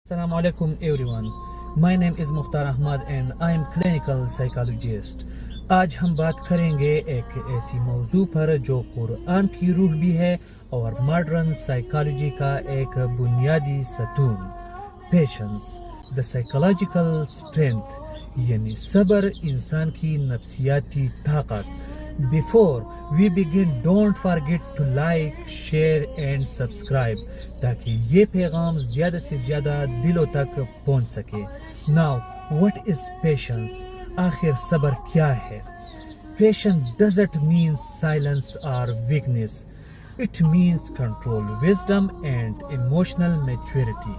Assalamu alaikum everyone. My name is Mukhtar Ahmad and I am clinical psychologist. آج ہم بات کریں گے ایک ایسی موضوع پر جو قرآن کی روح بھی ہے اور ماڈرن سائیکالوجی کا ایک بنیادی ستون. پیشنس دا سائیکولوجیکل اسٹرینتھ یعنی صبر انسان کی نفسیاتی طاقت. Before we begin, don't forget to like, share and subscribe تاکہ یہ پیغام زیادہ سے زیادہ دلوں تک پہنچ سکے. Now, what is patience? آخر صبر کیا ہے؟ Patience doesn't mean silence or weakness. It means control, wisdom and emotional maturity.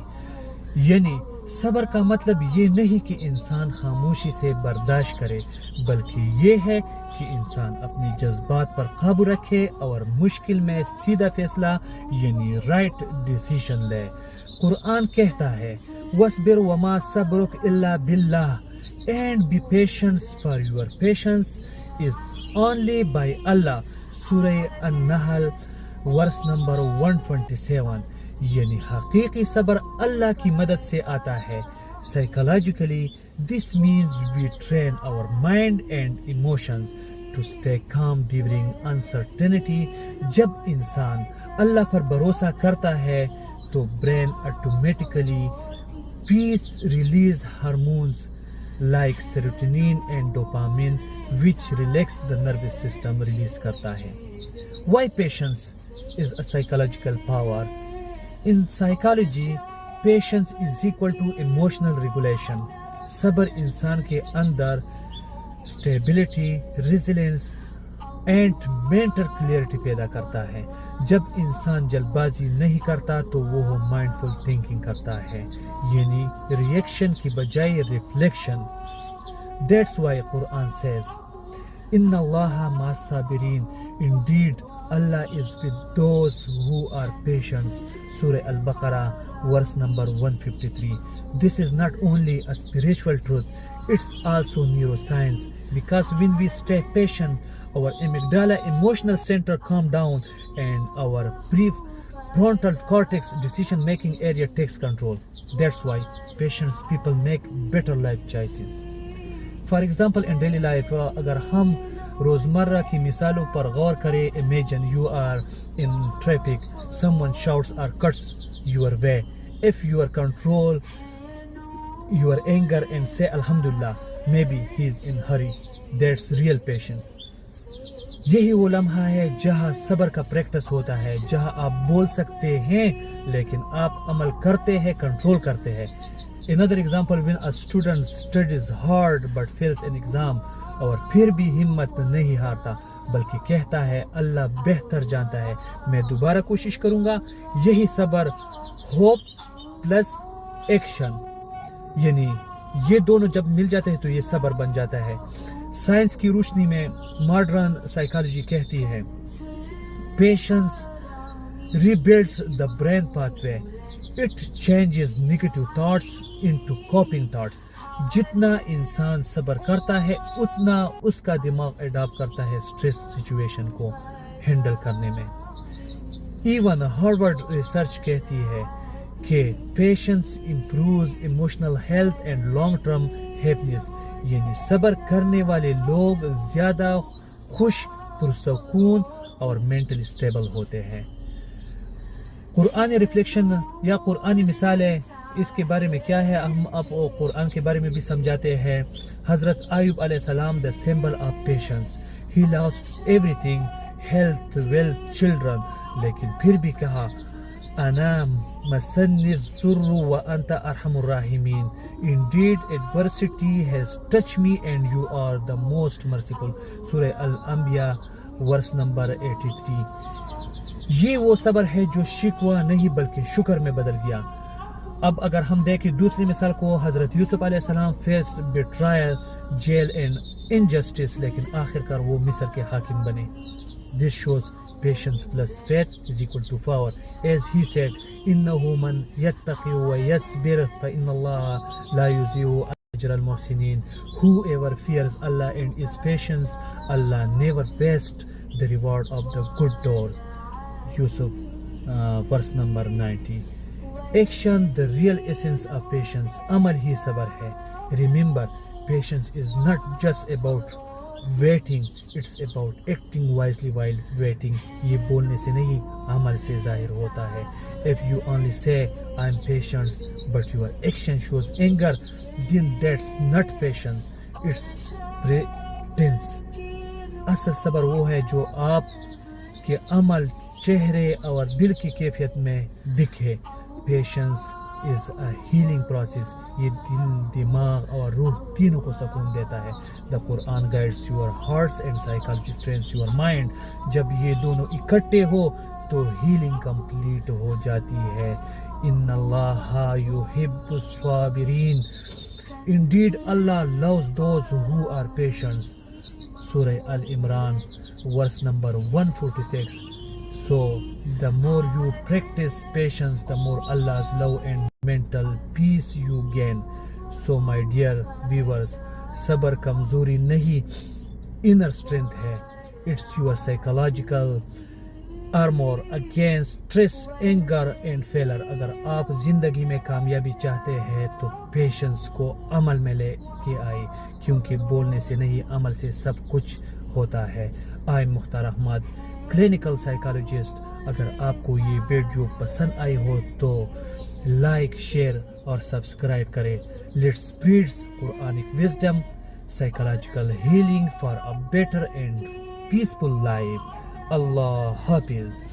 یعنی صبر کا مطلب یہ نہیں کہ انسان خاموشی سے برداشت کرے، بلکہ یہ ہے کہ انسان اپنی جذبات پر قابو رکھے اور مشکل میں سیدھا فیصلہ یعنی رائٹ ڈیسیشن لے. قرآن کہتا ہے وَاصْبِرْ وَمَا صَبْرُكَ إِلَّا بِاللَّهِ and be patient for your patience is only by Allah. سورہ النحل ورس نمبر 127. یعنی حقیقی صبر اللہ کی مدد سے آتا ہے. Psychologically, this means we train our mind and emotions to stay calm during uncertainty. جب انسان اللہ پر بھروسہ کرتا ہے تو brain automatically peace release hormones like serotonin and dopamine which relax the nervous system release کرتا ہے. Why patience is a psychological power? In psychology, patience is equal to emotional regulation. صبر انسان کے اندر stability, resilience and mental clarity پیدا کرتا ہے. جب انسان جلد بازی نہیں کرتا تو وہ mindful thinking کرتا ہے یعنی ریئیکشن کی بجائے reflection. That's why Quran says إِنَّ اللَّهَ مَعَ الصَّابِرِينَ. Indeed, Allah is with those who are patient. Surah Al-Baqarah verse number 153. This is not only a spiritual truth, it's also neuroscience, because when we stay patient, our amygdala emotional center calm down and our prefrontal cortex decision making area takes control. That's why patient people make better life choices. For example, in daily life, اگر ہم روزمرہ کی مثالوں پر غور کریں, imagine you are in traffic, someone shouts or cuts your way. If you control your anger and say Alhamdulillah, maybe he is in hurry. That's real patience. یہی وہ لمحہ ہے جہاں صبر کا پریکٹس ہوتا ہے, جہاں آپ بول سکتے ہیں لیکن آپ عمل کرتے ہیں, کنٹرول کرتے ہیں. Another example, when a student studies hard but fails an exam, اور پھر بھی ہمت نہیں ہارتا بلکہ کہتا ہے اللہ بہتر جانتا ہے, میں دوبارہ کوشش کروں گا. یہی صبر, ہوپ پلس ایکشن, یعنی یہ دونوں جب مل جاتے ہیں تو یہ صبر بن جاتا ہے. سائنس کی روشنی میں ماڈرن سائیکالوجی کہتی ہے patience rebuilds the brain pathway. It changes negative thoughts into coping thoughts. جتنا انسان صبر کرتا ہے اتنا اس کا دماغ اڈاپٹ کرتا ہے اسٹریس سچویشن کو ہینڈل کرنے میں. ایون ہارورڈ ریسرچ کہتی ہے کہ patience improves emotional health and long term happiness. یعنی صبر کرنے والے لوگ زیادہ خوش, پرسکون اور مینٹلی اسٹیبل ہوتے ہیں. قرآنی ریفلیکشن یا قرآنی مثالیں اس کے بارے میں کیا ہے, ہم اب قرآن کے بارے میں بھی سمجھاتے ہیں. حضرت ایوب علیہ السلام the symbol of patience. He lost everything, health, wealth, children, لیکن پھر بھی کہا انا مسنی الضر وانت ارحم الراحمین. Indeed adversity has touched me and you are the most merciful. سورہ الانبیاء ورس نمبر 83. یہ وہ صبر ہے جو شکوہ نہیں بلکہ شکر میں بدل گیا. اب اگر ہم دیکھیں دوسری مثال کو, حضرت یوسف علیہ السلام فیسڈ بیٹرائل, جیل اینڈ انجسٹس, لیکن آخر کار وہ مصر کے حاکم بنے. This shows patience plus faith is equal to power. As he said, إِنَّهُ مَنْ يَتَّقِي وَيَصْبِرْ فَإِنَّ اللَّهَ لَا يُضِيعُ أَجْرَ الْمُحْسِنِينَ. Whoever fears Allah and is patient, Allah never wastes the reward of the good doers. Yusuf verse number 90. Action, the real essence of patience. Amal hi sabar hai. Remember, patience is not just about waiting, it's about acting wisely while waiting. یہ بولنے سے نہیں عمل سے ظاہر ہوتا ہے. If you only say I'm patient but your action shows anger, then that's not patience, it's pretense. اصل صبر وہ ہے جو آپ کے عمل چہرے اور دل کی کیفیت میں دکھے. Patience is a healing process. یہ دل دماغ اور روح تینوں کو سکون دیتا ہے. The Quran guides your hearts and psychology trains your mind. جب یہ دونوں اکٹھے ہو تو ہیلنگ کمپلیٹ ہو جاتی ہے. ان اللہ یحب الصابرین. Indeed, Allah loves those who are patient. Surah Al-Imran, verse number 146. So, the more you practice patience, the more Allah's love and mental peace you gain. So, my dear viewers, sabr kamzori nahi, inner strength hai. It's your psychological armor against stress, anger and failure. اگر آپ زندگی میں کامیابی چاہتے ہیں تو patience کو عمل میں لے کے آئے, کیونکہ بولنے سے نہیں عمل سے سب کچھ ہوتا ہے. آئی مختار احمد, کلینکل سائیکالوجسٹ. اگر آپ کو یہ ویڈیو پسند آئی ہو تو لائک, شیئر اور سبسکرائب کریں. Let's spread Quranic wisdom, psychological healing for a better and peaceful life. Allah Hafiz.